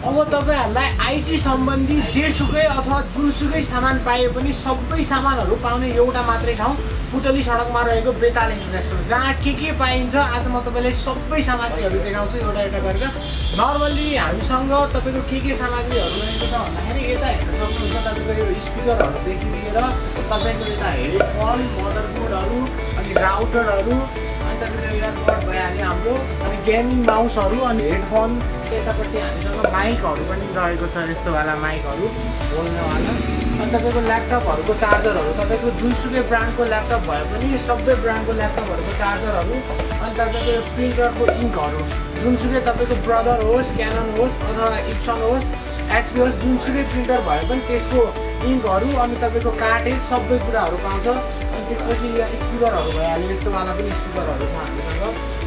अब तपाईहरुलाई आईटी सम्बन्धी जेसुकै अथवा जुनसुकै सामान पाए पनि सबै सामानहरु पाउने एउटा मात्रै ठाउँ पुतली सडकमा रहेको बेताल इन्टरनेशनल, जहाँ के पाइन्छ आज म तपाईलाई सबै सामग्रीहरु देखाउँछु एउटा एउटा गरेर। नर्मली हामीसँग तपाईको के सामग्रीहरु रहेको छ भन्दाखेरि यता हेर्न सक्नुहुन्छ तपाईको यो स्पिकरहरुदेखि लिएर तपाईको यता हेडफोन, मदरबोर्डहरु अनि राउटरहरु अनि तपाईको इयरबड भइहाल्यो हाम्रो, अनि गेमिङ माउसहरु अनि हेडफोन। यतापट्टि हामीसँग माइकहरु पनि रहेको छ, यस्तो वाला माइकहरु बोल्नवाला। अनि तपाईको ल्यापटपहरुको चार्जरहरु तपाईको जुनसुकै ब्रान्डको ल्यापटप भए पनि सबै ब्रान्डको ल्यापटपहरुको चार्जरहरु अनि तपाईको प्रिन्टरको इङ्कहरु जुनसुकै तपाईको ब्रदर होस्, क्यानन होस् अथवा इप्सन होस्, एचपी होस्, जुनसुकै प्रिन्टर भए पनि त्यसको इङ्कहरु अनि तपाईको कार्टेज सबै कुराहरु पाउँछ। अनि त्यसपछि यो स्पिकरहरु भइहाल्यो, यस्तो वाला पनि स्पिकरहरु छ हामीसँग।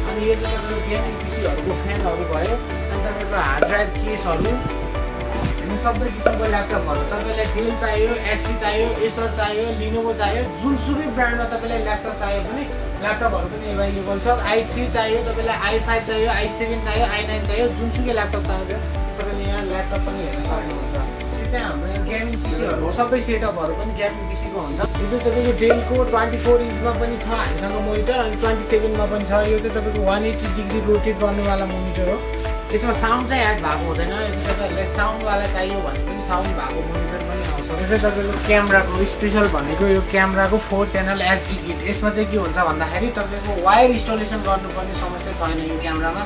अनि यो चाहिँ तपाईको गेमिङ पीसीहरुको फ्यानहरु भयो अनि तपाईको हार्ड ड्राइभ केसहरु अनि सबै किसिमको ल्यापटपहरु तपाईलाई डेल चाहियो, एचपी चाहियो, एसर चाहियो, लिनोभो चाहियो, जुनसुकै ब्रान्डमा तपाईलाई ल्यापटप चाहियो भने ल्यापटपहरु पनि अवेलेबल छ। i3 चाहियो तपाईलाई, i5 चाहियो, i7 चाहियो, i9 चाहियो, जुनसुकै ल्यापटप चाहियो तपाईले यहाँ ल्यापटप पनि हेर्न सक्नुहुन्छ। यो चाहिँ हाम्रो गेमिङ पीसीहरु सबै सेटअपहरु पनि गेमिङ पीसीको हुन्छ। यो चाहिँ तपाईको डेलको 24 इन्चमा पनि छ हामीसँग मोनिटर अनि 27 मा पनि छ। यो चाहिँ तपाईको 180 डिग्री रोटेट गर्नेवाला मोनिटर हो। यसमा साउन्ड चाहिँ एड भएको हुँदैन, यदि तपाईहरुलाई साउन्ड वाला चाहियो भने पनि साउन्ड भएको मोनिटर पनि आउँछ। यो चाहिँ तपाईको क्यामेराको स्पेशल भनेको यो क्यामेराको 4 च्यानल एचडी किट। यसमा चाहिँ के हुन्छ भन्दाखेरि तपाईको वायर इन्स्टलेसन गर्नुपर्ने समस्या छैन यो क्यामेरामा।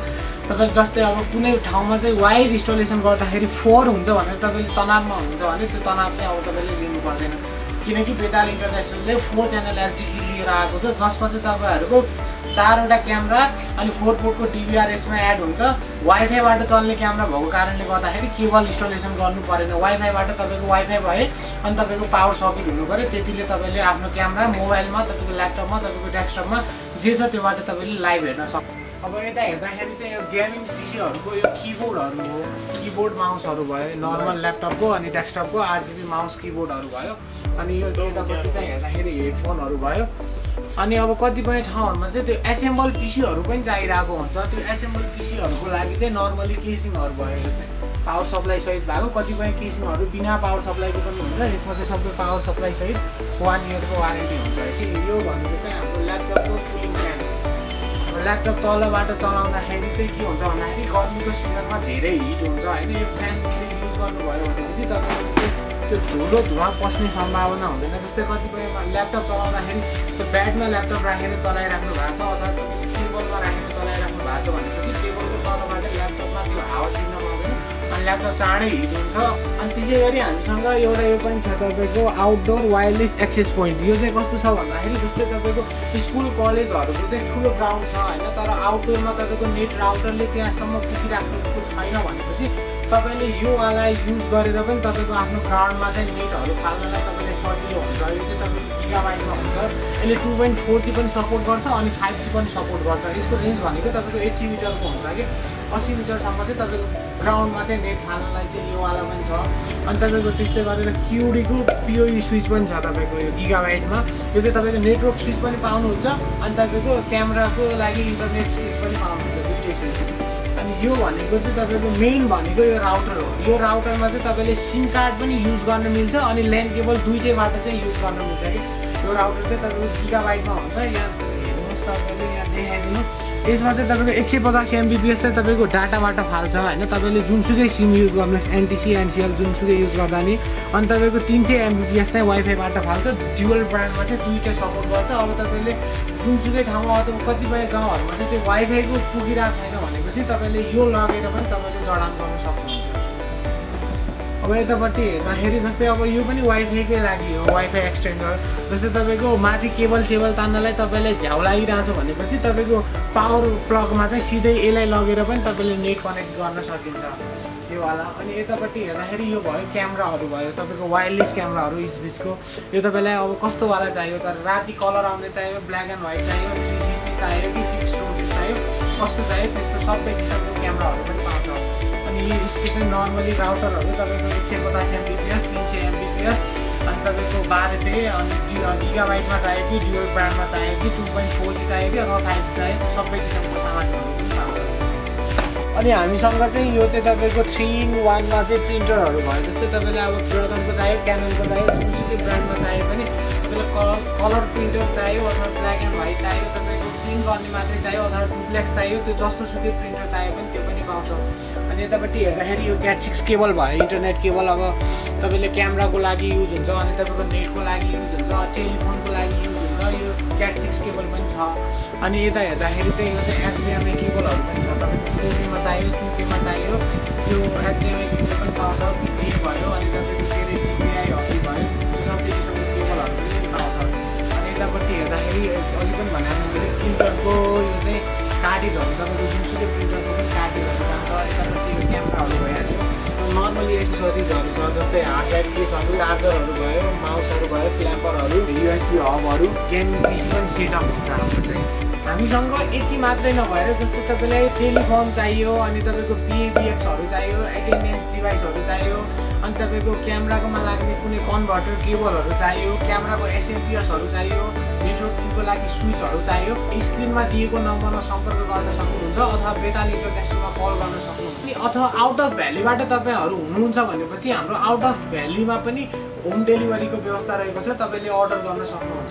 तपाईले जस्तै अब कुनै ठाउँमा चाहिँ वायर इन्स्टलेसन गर्दाखेरि 4 हुन्छ भनेर तपाईले तनावमा हुन्छ भने त्यो तनाव चाहिँ अब तपाईले लिनु पर्दैन, किनकि बेताल इन्टरनेशनलले 4 च्यानल एचडी किट लिएर आएको छ, जसमा चाहिँ तपाईहरुको 4 वटा क्यामेरा अनि 4 पोर्टको डीभीआर यसमा एड हुन्छ। वाइफाईबाट चल्ने क्यामेरा भएको कारणले गर्दाखेरि केबल इन्स्टलेसन गर्नु परेन, वाइफाईबाट तपाईको वाइफाई भए अनि तपाईको पावर सकेट हुनु पर्यो, त्यतिले तपाईले आफ्नो क्यामेरा मोबाइलमा, तपाईको ल्यापटपमा, तपाईको डेस्कटपमा जे छ त्योबाट तपाईले लाइभ हेर्न सक्नुहुन्छ। अब यता हेर्दाखेरि चाहिँ यो गेमिङ पीसीहरुको यो कीबोर्डहरु हो, कीबोर्ड माउसहरु भयो, नर्मल ल्यापटपको अनि डेस्कटपको आरजीबी माउस कीबोर्डहरु भयो। अनि यो यतापट्टि चाहिँ हेर्दाखेरि हेडफोनहरु भयो। अनि अब कतिपय ठाउँहरुमा चाहिँ त्यो एसेम्बल पीसीहरु पनि चाहिरहेको हुन्छ। त्यो एसेम्बल पीसीहरुको लागि चाहिँ नर्मली केसिङहरु भयो, जस्तै पावर सप्लाई सहित भएको, कतिपय केसिङहरु बिना पावर सप्लाईको पनि हुन्छ। यसमा चाहिँ सबै पावर सप्लाई सहित 1 इयरको वारेन्टी हुन्छ। यो भनेको चाहिँ हाम्रो ल्यापटपको कुलिङ फ्यान। ल्यापटप तलबाट चलाउँदाखेरि चाहिँ के हुन्छ भन्दाखेरि गर्मीको सिजनमा धेरै हिट हुन्छ हैन। यो फ्यान युज गर्नुभयो भनेपछि तपाईको जस्तै त्यो धुलो धुवा पस्ने सम्भावना हुँदैन। जस्तै कतिपय ल्यापटप चलाउँदाखेरि त्यो बेडमा ल्यापटप राखेर चलाइराख्नु भएको छ अथवा टेबलमा राखेर चलाइराख्नु भएको छ भनेपछि टेबलको तलबाट ल्यापटपमा त्यो हावा छिर्न पाउँदैन अनि ल्यापटप चाँडै हिट हुन्छ। अनि त्यसै गरी हामीसँग एउटा यो पनि छ तपाईको आउटडोर वायरलेस एक्सेस पोइन्ट। यो चाहिँ कस्तो छ भन्दाखेरि जस्तै तपाईको स्कुल कलेजहरुको चाहिँ ठुलो ग्राउन्ड छ हैन, तर आउटडोरमा तपाईको नेट राउटरले त्यहाँसम्म पुगिराख्नुको छैन भनेपछि तपाईले यो वाला युज गरेर पनि तपाईको आफ्नो ग्राउन्डमा चाहिँ नेटहरु फाल्नलाई तपाईले सजिलो हुन्छ। यो चाहिँ तपाईको गिगाबाइटमा हुन्छ। यसले 2.4G पनि सपोर्ट गर्छ अनि 5G पनि सपोर्ट गर्छ। यसको रेन्ज भनेको तपाईको 80 मिटरको हुन्छ कि 80 मिटरसम्म चाहिँ तपाईको ग्राउन्डमा चाहिँ नेट फाल्नलाई चाहिँ यो वाला पनि छ। अनि तपाईको त्यस्तै गरेर क्युडीको पिओई स्विच पनि छ तपाईको यो गिगाबाइटमा। यो चाहिँ तपाईको नेटवर्क स्विच पनि पाउनुहुन्छ अनि तपाईको क्यामेराको लागि इन्टरनेट स्विच पनि पाउनुहुन्छ, दुईटै स्विच। अनि यो भनेको चाहिँ तपाईको मेन भनेको यो राउटर हो। यो राउटरमा चाहिँ तपाईले सिम कार्ड पनि युज गर्न मिल्छ अनि ल्यान केबल दुईटैबाट चाहिँ युज गर्न मिल्छ कि। यो राउटर चाहिँ तपाईको गिगाबाइटमा हुन्छ। यहाँ हेर्नुहोस् तपाईले यहाँ देखाइदिनु, यसमा चाहिँ तपाईको 150 MBPS चाहिँ तपाईको डाटाबाट फाल्छ हैन। तपाईले जुनसुकै सिम युज गर्नुहोस्, एनटीसी एनसीएल जुनसुकै युज गर्दा नि। अनि तपाईको 300 MBPS चाहिँ वाइफाईबाट फाल्छ। ड्युअल ब्रान्डमा चाहिँ दुईटा सपोर्ट गर्छ। अब तपाईले जुनसुकै ठाउँमा अथवा कतिपय गाउँहरुमा चाहिँ त्यो वाइफाईको पुगिरहेको छैन भनेपछि तपाईले यो लगेर पनि तपाईले जडान गर्न सक्नुहुन्छ। अब यतापट्टि हेर्दाखेरि जस्तै अब यो पनि वाइफाईकै लागि हो, वाइफाई एक्सटेन्डर। जस्तै तपाईको माथि केबल सेबल तान्नलाई तपाईलाई झ्याउ लागिरहेछ भनेपछि तपाईको पावर प्लगमा चाहिँ सिधै यसलाई लगेर पनि तपाईले नेट कनेक्ट गर्न सकिन्छ यो वाला। अनि यतापट्टि हेर्दाखेरि यो भयो क्यामेराहरु भयो, तपाईको वायरलेस क्यामेराहरु इचबिचको। यो तपाईलाई अब कस्तो वाला चाहियो, तर राति कलर आउने चाहियो, ब्ल्याक एन्ड व्हाइट चाहियो, 360 चाहियो कि फिक्स्ड रोटेट चाहियो, कस्तो चाहियो त्यस्तो सबै किसिमको क्यामेराहरु पनि पाउँछ। अनि यो स्पेशल नर्मली राउटरहरु तपाईको 150 MBPS, 300 MBPS अनि तपाईको 1200 अनि गिगाबाइटमा चाहियो कि ड्युअल ब्रान्डमा चाहियो कि 2.4G चाहियो कि अथवा 5G चाहियो, सबै किसिमको सामानहरु पनि पाउँछ। अनि हामीसँग चाहिँ यो चाहिँ तपाईँको 3-in-1 मा चाहिँ प्रिन्टरहरू भयो। जस्तै तपाईँले अब ब्रदरको चाहियो, क्याननको चाहियो, जुनसुकै ब्रान्डमा चाहियो पनि तपाईँलाई कलर प्रिन्टर चाहियो अथवा ब्ल्याक एन्ड व्हाइट चाहियो, तपाईँको प्रिन्ट गर्ने मात्रै चाहियो अथवा डुप्लेक्स चाहियो, त्यो जस्तो सुकै प्रिन्टर चाहियो पनि त्यो पनि पाउँछ। अनि यतापट्टि हेर्दाखेरि यो क्याट 6 केबल भयो, इन्टरनेट केबल। अब तपाईँले क्यामेराको लागि युज हुन्छ, अनि तपाईँको नेटको लागि युज हुन्छ, टेलिफोनको लागि युज हुन्छ। यो क्याट 6 केबल पनि छ। अनि यता हेर्दाखेरि चाहिँ यो चाहिँ HDMI केबलहरू पनि छ। तपाईँको 4K मा चाहियो, 2K मा चाहियो, त्यो HDMI केबल पनि पाउँछ। VGA भयो, अनि तपाईँको के अरे GPI भयो, त्यो सबै किसिमको केबलहरू पनि पाउँछ। अनि यतापट्टि हेर्दाखेरि अघि पनि भने मैले प्रिन्टरको यो चाहिँ कार्टेजहरू, तपाईँको जुनसुकै प्रिन्टरको पनि कार्टेजहरू पाउँछ। यतापट्टि यो क्यामेराहरू भइहाल्यो, नर्मली एसेसरिजहरू छ, जस्तै हार्ड ड्राइभ केसहरू, चार्जरहरू भयो, माउसहरू भयो, क्ल्याम्परहरू, USB हबहरू, गेमिङ पिसी पनि सेटअप हुन्छ हाम्रो चाहिँ। हामीसँग यति मात्रै नभएर जस्तै तपाईँलाई टेलिफोन चाहियो, अनि तपाईँको PAVXहरू चाहियो, एटेन्डेन्स डिभाइसहरू चाहियो, अनि तपाईँको क्यामेराकोमा लाग्ने कुनै कन्भर्टर केबलहरू चाहियो, क्यामेराको SLPSहरू चाहियो, नेटवर्किङको लागि स्विचहरू चाहियो, स्क्रिनमा दिएको नम्बरमा सम्पर्क गर्न सक्नुहुन्छ अथवा बेताल इन्टरनेसनलमा कल गर्न सक्नुहुन्छ। अथवा आउट अफ भ्यालीबाट तपाईँहरू हुनुहुन्छ भनेपछि हाम्रो आउट अफ भ्यालीमा पनि होम डेलिभरीको व्यवस्था रहेको छ, तपाईँले अर्डर गर्न सक्नुहुन्छ।